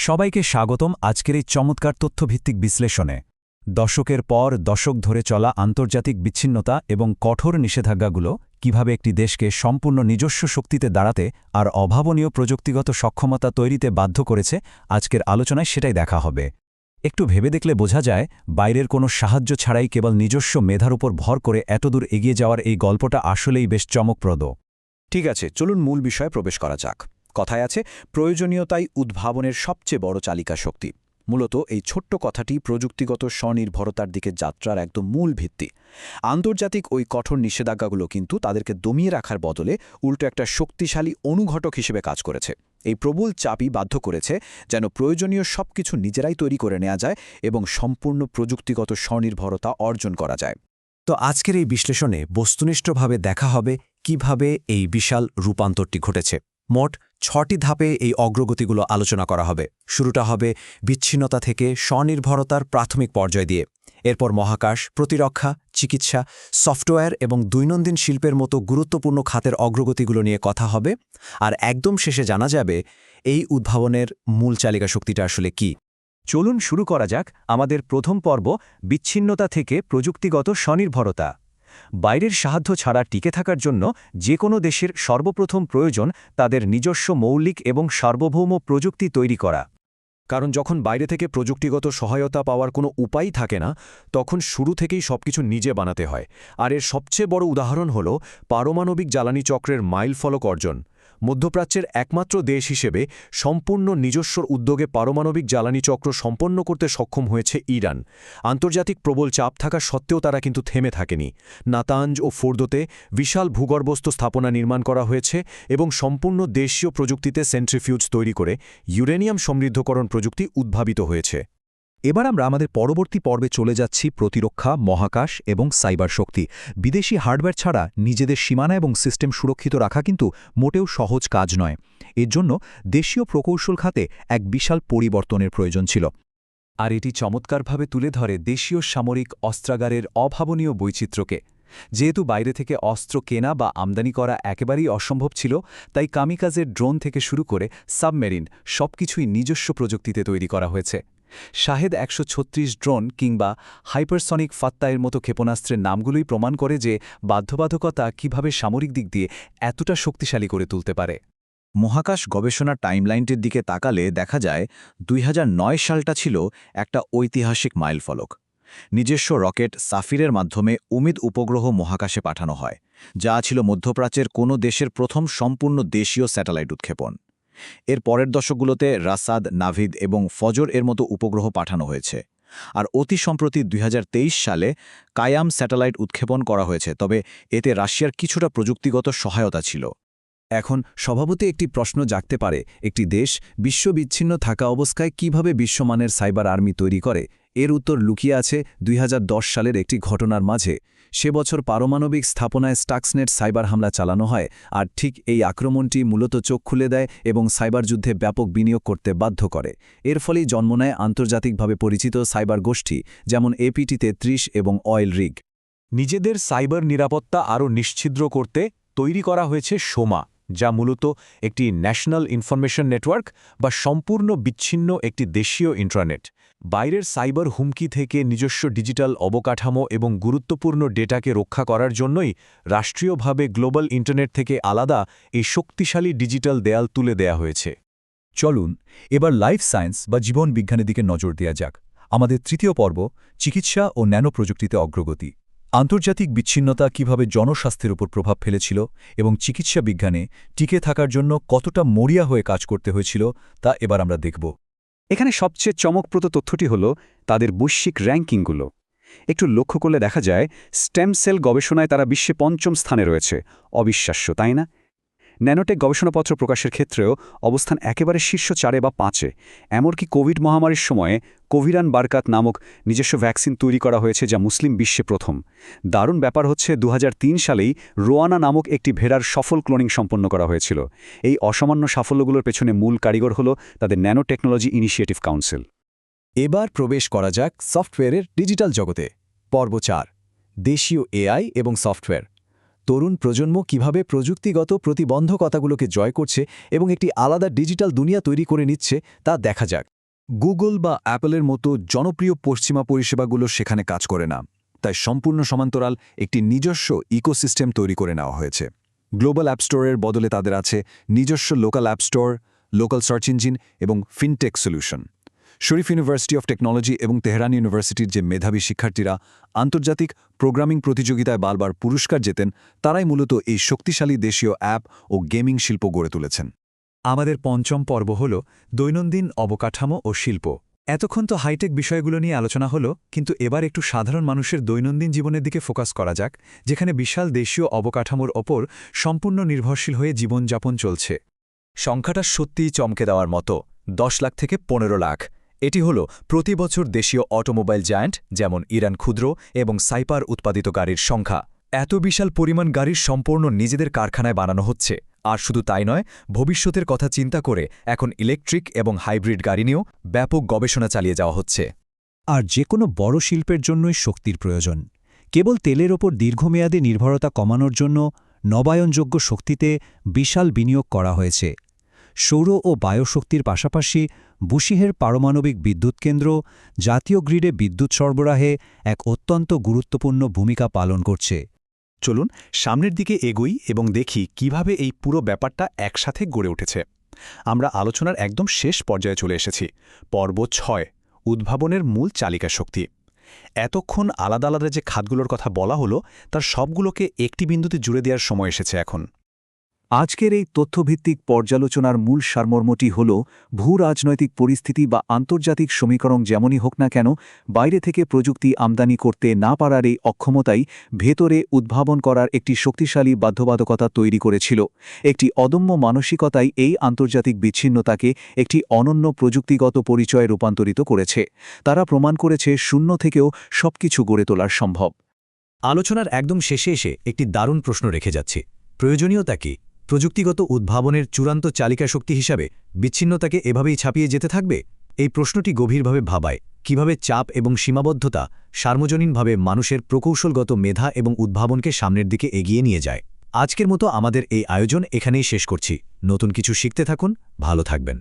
সবাইকে স্বাগতম আজকের এই চমৎকার তথ্যভিত্তিক বিশ্লেষণে। দশকের পর দশক ধরে চলা আন্তর্জাতিক বিচ্ছিন্নতা এবং কঠোর নিষেধাজ্ঞাগুলো কিভাবে একটি দেশকে সম্পূর্ণ নিজস্ব শক্তিতে দাঁড়াতে আর অভাবনীয় প্রযুক্তিগত সক্ষমতা তৈরিতে বাধ্য করেছে, আজকের আলোচনায় সেটাই দেখা হবে। একটু ভেবে দেখলে বোঝা যায়, বাইরের কোনো সাহায্য ছাড়াই কেবল নিজস্ব মেধার উপর ভর করে এতদূর এগিয়ে যাওয়ার এই গল্পটা আসলেই বেশ চমকপ্রদ। ঠিক আছে, চলুন মূল বিষয়ে প্রবেশ করা যাক। কথায় আছে, প্রয়োজনীয়তাই উদ্ভাবনের সবচেয়ে বড় চালিকা শক্তি। মূলত এই ছোট্ট কথাটি প্রযুক্তিগত স্বনির্ভরতার দিকে যাত্রার একদম মূল ভিত্তি। আন্তর্জাতিক ওই কঠোর নিষেধাজ্ঞাগুলো কিন্তু তাদেরকে দমিয়ে রাখার বদলে উল্টো একটা শক্তিশালী অনুঘটক হিসেবে কাজ করেছে। এই প্রবল চাপই বাধ্য করেছে যেন প্রয়োজনীয় সবকিছু নিজেরাই তৈরি করে নেওয়া যায় এবং সম্পূর্ণ প্রযুক্তিগত স্বনির্ভরতা অর্জন করা যায়। তো আজকের এই বিশ্লেষণে বস্তুনিষ্ঠভাবে দেখা হবে কিভাবে এই বিশাল রূপান্তরটি ঘটেছে। মোট ৬টি ধাপে এই অগ্রগতিগুলো আলোচনা করা হবে। শুরুটা হবে বিচ্ছিন্নতা থেকে স্বনির্ভরতার প্রাথমিক পর্যায় দিয়ে। এরপর মহাকাশ, প্রতিরক্ষা, চিকিৎসা, সফটওয়্যার এবং দৈনন্দিন শিল্পের মতো গুরুত্বপূর্ণ খাতের অগ্রগতিগুলো নিয়ে কথা হবে। আর একদম শেষে জানা যাবে এই উদ্ভাবনের মূল চালিকা শক্তিটা আসলে কী। চলুন শুরু করা যাক আমাদের প্রথম পর্ব, বিচ্ছিন্নতা থেকে প্রযুক্তিগত স্বনির্ভরতা। বাইরের সাহায্য ছাড়া টিকে থাকার জন্য যে কোনো দেশের সর্বপ্রথম প্রয়োজন তাদের নিজস্ব মৌলিক এবং সার্বভৌম প্রযুক্তি তৈরি করা। কারণ যখন বাইরে থেকে প্রযুক্তিগত সহায়তা পাওয়ার কোনো উপায় থাকে না, তখন শুরু থেকেই সবকিছু নিজে বানাতে হয়। আর এর সবচেয়ে বড় উদাহরণ হল পারমাণবিক জ্বালানি চক্রের মাইলফলক অর্জন। মধ্যপ্রাচ্যের একমাত্র দেশ হিসেবে সম্পূর্ণ নিজস্ব উদ্যোগে পারমাণবিক জ্বালানি চক্র সম্পন্ন করতে সক্ষম হয়েছে ইরান। আন্তর্জাতিক প্রবল চাপ থাকা সত্ত্বেও তারা কিন্তু থেমে থাকেনি। নাতাঞ্জ ও ফোর্দোতে বিশাল ভূগর্ভস্থ স্থাপনা নির্মাণ করা হয়েছে এবং সম্পূর্ণ দেশীয় প্রযুক্তিতে সেন্ট্রিফিউজ তৈরি করে ইউরেনিয়াম সমৃদ্ধকরণ প্রযুক্তি উদ্ভাবিত হয়েছে। এবার আমরা আমাদের পরবর্তী পর্বে চলে যাচ্ছি প্রতিরক্ষা, মহাকাশ এবং সাইবার শক্তি। বিদেশি হার্ডওয়্যার ছাড়া নিজেদের সীমানা এবং সিস্টেম সুরক্ষিত রাখা কিন্তু মোটেও সহজ কাজ নয়। এর জন্য দেশীয় প্রকৌশল খাতে এক বিশাল পরিবর্তনের প্রয়োজন ছিল। আর এটি চমৎকারভাবে তুলে ধরে দেশীয় সামরিক অস্ত্রাগারের অভাবনীয় বৈচিত্র্যকে। যেহেতু বাইরে থেকে অস্ত্র কেনা বা আমদানি করা একেবারেই অসম্ভব ছিল, তাই কামিকাজের ড্রোন থেকে শুরু করে সাবমেরিন সবকিছুই নিজস্ব প্রযুক্তিতে তৈরি করা হয়েছে। শাহেদ ১৩৬ ড্রোন কিংবা হাইপারসনিক ফাত্তায়ের মতো ক্ষেপণাস্ত্রের নামগুলোই প্রমাণ করে যে বাধ্যবাধকতা কিভাবে সামরিক দিক দিয়ে এতটা শক্তিশালী করে তুলতে পারে। মহাকাশ গবেষণার টাইমলাইনটির দিকে তাকালে দেখা যায় ২০০৯ সালটা ছিল একটা ঐতিহাসিক মাইলফলক। নিজস্ব রকেট সাফিরের মাধ্যমে উমিদ উপগ্রহ মহাকাশে পাঠানো হয়, যা ছিল মধ্যপ্রাচ্যের কোনো দেশের প্রথম সম্পূর্ণ দেশীয় স্যাটেলাইট উৎক্ষেপণ। এর পরের দশকগুলোতে রাসাদ, নাভিদ এবং ফজর এর মতো উপগ্রহ পাঠানো হয়েছে। আর অতি সম্প্রতি ২০২৩ সালে কায়াম স্যাটেলাইট উৎক্ষেপণ করা হয়েছে, তবে এতে রাশিয়ার কিছুটা প্রযুক্তিগত সহায়তা ছিল। এখন স্বভাবতই একটি প্রশ্ন জাগতে পারে, একটি দেশ বিশ্ববিচ্ছিন্ন থাকা অবস্থায় কিভাবে বিশ্বমানের সাইবার আর্মি তৈরি করে? এর উত্তর লুকিয়ে আছে ২০১০ সালের একটি ঘটনার মাঝে। সে বছর পারমাণবিক স্থাপনায় স্টাক্সনেট সাইবার হামলা চালানো হয়, আর ঠিক এই আক্রমণটি মূলত চোখ খুলে দেয় এবং সাইবার যুদ্ধে ব্যাপক বিনিয়োগ করতে বাধ্য করে। এর ফলেই জন্ম নেয় আন্তর্জাতিকভাবে পরিচিত সাইবার গোষ্ঠী, যেমন APT-33 এবং অয়েল রিগ। নিজেদের সাইবার নিরাপত্তা আরও নিশ্ছিদ্র করতে তৈরি করা হয়েছে সোমা, যা মূলত একটি ন্যাশনাল ইনফরমেশন নেটওয়ার্ক বা সম্পূর্ণ বিচ্ছিন্ন একটি দেশীয় ইন্ট্রানেট। বাইরের সাইবার হুমকি থেকে নিজস্ব ডিজিটাল অবকাঠামো এবং গুরুত্বপূর্ণ ডেটাকে রক্ষা করার জন্যই রাষ্ট্রীয়ভাবে গ্লোবাল ইন্টারনেট থেকে আলাদা এই শক্তিশালী ডিজিটাল দেয়াল তুলে দেয়া হয়েছে। চলুন এবার লাইফ সায়েন্স বা জীবন বিজ্ঞানের দিকে নজর দেওয়া যাক। আমাদের তৃতীয় পর্ব, চিকিৎসা ও ন্যানো প্রযুক্তিতে অগ্রগতি। আন্তর্জাতিক বিচ্ছিন্নতা কিভাবে জনস্বাস্থ্যের উপর প্রভাব ফেলেছিল এবং চিকিৎসা বিজ্ঞানে টিকে থাকার জন্য কতটা মরিয়া হয়ে কাজ করতে হয়েছিল, তা এবার আমরা দেখব। এখানে সবচেয়ে চমকপ্রদ তথ্যটি হল তাদের বৈশ্বিক র্যাঙ্কিংগুলো। একটু লক্ষ্য করলে দেখা যায় স্টেম সেল গবেষণায় তারা বিশ্বে ৫ম স্থানে রয়েছে। অবিশ্বাস্য, তাই না? ন্যানোটেক গবেষণাপত্র প্রকাশের ক্ষেত্রেও অবস্থান একেবারে শীর্ষ ৪ বা ৫-এ। এমনকি কোভিড মহামারীর সময়ে কোভিরান বারকাত নামক নিজস্ব ভ্যাকসিন তৈরি করা হয়েছে, যা মুসলিম বিশ্বে প্রথম। দারুণ ব্যাপার হচ্ছে ২০০৩ সালেই রোয়ানা নামক একটি ভেড়ার সফল ক্লোনিং সম্পন্ন করা হয়েছিল। এই অসামান্য সাফল্যগুলোর পেছনে মূল কারিগর হল তাদের ন্যানো টেকনোলজি ইনিশিয়েটিভ কাউন্সিল। এবার প্রবেশ করা যাক সফটওয়্যারের ডিজিটাল জগতে। পর্ব ৪, দেশীয় AI এবং সফটওয়্যার। তরুণ প্রজন্ম কিভাবে প্রযুক্তিগত প্রতিবন্ধকতাগুলোকে জয় করছে এবং একটি আলাদা ডিজিটাল দুনিয়া তৈরি করে নিচ্ছে তা দেখা যাক। গুগল বা অ্যাপলের মতো জনপ্রিয় পশ্চিমা পরিষেবাগুলো সেখানে কাজ করে না, তাই সম্পূর্ণ সমান্তরাল একটি নিজস্ব ইকোসিস্টেম তৈরি করে নেওয়া হয়েছে। গ্লোবাল অ্যাপ স্টোরের বদলে তাদের আছে নিজস্ব local app store, local search engine এবং fintech solution. Sharif university of technology এবং তেহরান ইউনিভার্সিটির যে মেধাবী শিক্ষার্থীরা আন্তর্জাতিক প্রোগ্রামিং প্রতিযোগিতায় বারবার পুরস্কার জেতেন, তারাই মূলত এই শক্তিশালী দেশীয় অ্যাপ ও গেমিং শিল্প গড়ে তুলেছেন। আমাদের পঞ্চম পর্ব হল দৈনন্দিন অবকাঠামো ও শিল্প। এতক্ষণ তো হাইটেক বিষয়গুলো নিয়ে আলোচনা হলো, কিন্তু এবার একটু সাধারণ মানুষের দৈনন্দিন জীবনের দিকে ফোকাস করা যাক, যেখানে বিশাল দেশীয় অবকাঠামোর ওপর সম্পূর্ণ নির্ভরশীল হয়ে জীবনযাপন চলছে। সংখ্যাটা সত্যিই চমকে দেওয়ার মতো, 10 লাখ থেকে 15 লাখ। এটি হল প্রতি বছর দেশীয় অটোমোবাইল জায়ান্ট যেমন ইরান ক্ষুদ্র এবং সাইপার উৎপাদিত গাড়ির সংখ্যা। এত বিশাল পরিমাণ গাড়ির সম্পূর্ণ নিজেদের কারখানায় বানানো হচ্ছে। আর শুধু তাই নয়, ভবিষ্যতের কথা চিন্তা করে এখন ইলেকট্রিক এবং হাইব্রিড গাড়ি নিয়েও ব্যাপক গবেষণা চালিয়ে যাওয়া হচ্ছে। আর যে কোনো বড় শিল্পের জন্যই শক্তির প্রয়োজন। কেবল তেলের ওপর দীর্ঘমেয়াদী নির্ভরতা কমানোর জন্য নবায়নযোগ্য শক্তিতে বিশাল বিনিয়োগ করা হয়েছে। সৌর ও বায়োশক্তির পাশাপাশি বুশিহের পারমাণবিক বিদ্যুৎ কেন্দ্র জাতীয় গ্রিডে বিদ্যুৎ সরবরাহে এক অত্যন্ত গুরুত্বপূর্ণ ভূমিকা পালন করছে। চলুন সামনের দিকে এগোই এবং দেখি কিভাবে এই পুরো ব্যাপারটা একসাথে গড়ে উঠেছে। আমরা আলোচনার একদম শেষ পর্যায়ে চলে এসেছি। পর্ব 6, উদ্ভাবনের মূল চালিকা শক্তি। এতক্ষণ আলাদা আলাদা যে খাতগুলোর কথা বলা হলো, তার সবগুলোকে একটি বিন্দুতে জুড়ে দেওয়ার সময় এসেছে এখন। আজকের এই তথ্যভিত্তিক পর্যালোচনার মূল সারমর্মটি হল ভূ রাজনৈতিক পরিস্থিতি বা আন্তর্জাতিক সমীকরণ যেমনই হোক না কেন, বাইরে থেকে প্রযুক্তি আমদানি করতে না পারার এই অক্ষমতাই ভেতরে উদ্ভাবন করার একটি শক্তিশালী বাধ্যবাধকতা তৈরি করেছিল। একটি অদম্য মানসিকতাই এই আন্তর্জাতিক বিচ্ছিন্নতাকে একটি অনন্য প্রযুক্তিগত পরিচয়ে রূপান্তরিত করেছে। তারা প্রমাণ করেছে শূন্য থেকেও সবকিছু গড়ে তোলার সম্ভব। আলোচনার একদম শেষে এসে একটি দারুণ প্রশ্ন রেখে যাচ্ছি। প্রয়োজনীয়তা কি? প্রযুক্তিগত উদ্ভাবনের চূড়ান্ত চালিকা শক্তি হিসাবে বিচ্ছিন্নতাকে এভাবেই ছাপিয়ে যেতে থাকবে? এই প্রশ্নটি গভীরভাবে ভাবায় কিভাবে চাপ এবং সীমাবদ্ধতা সার্বজনীনভাবে মানুষের প্রকৌশলগত মেধা এবং উদ্ভাবনকে সামনের দিকে এগিয়ে নিয়ে যায়। আজকের মতো আমাদের এই আয়োজন এখানেই শেষ করছি। নতুন কিছু শিখতে থাকুন, ভালো থাকবেন।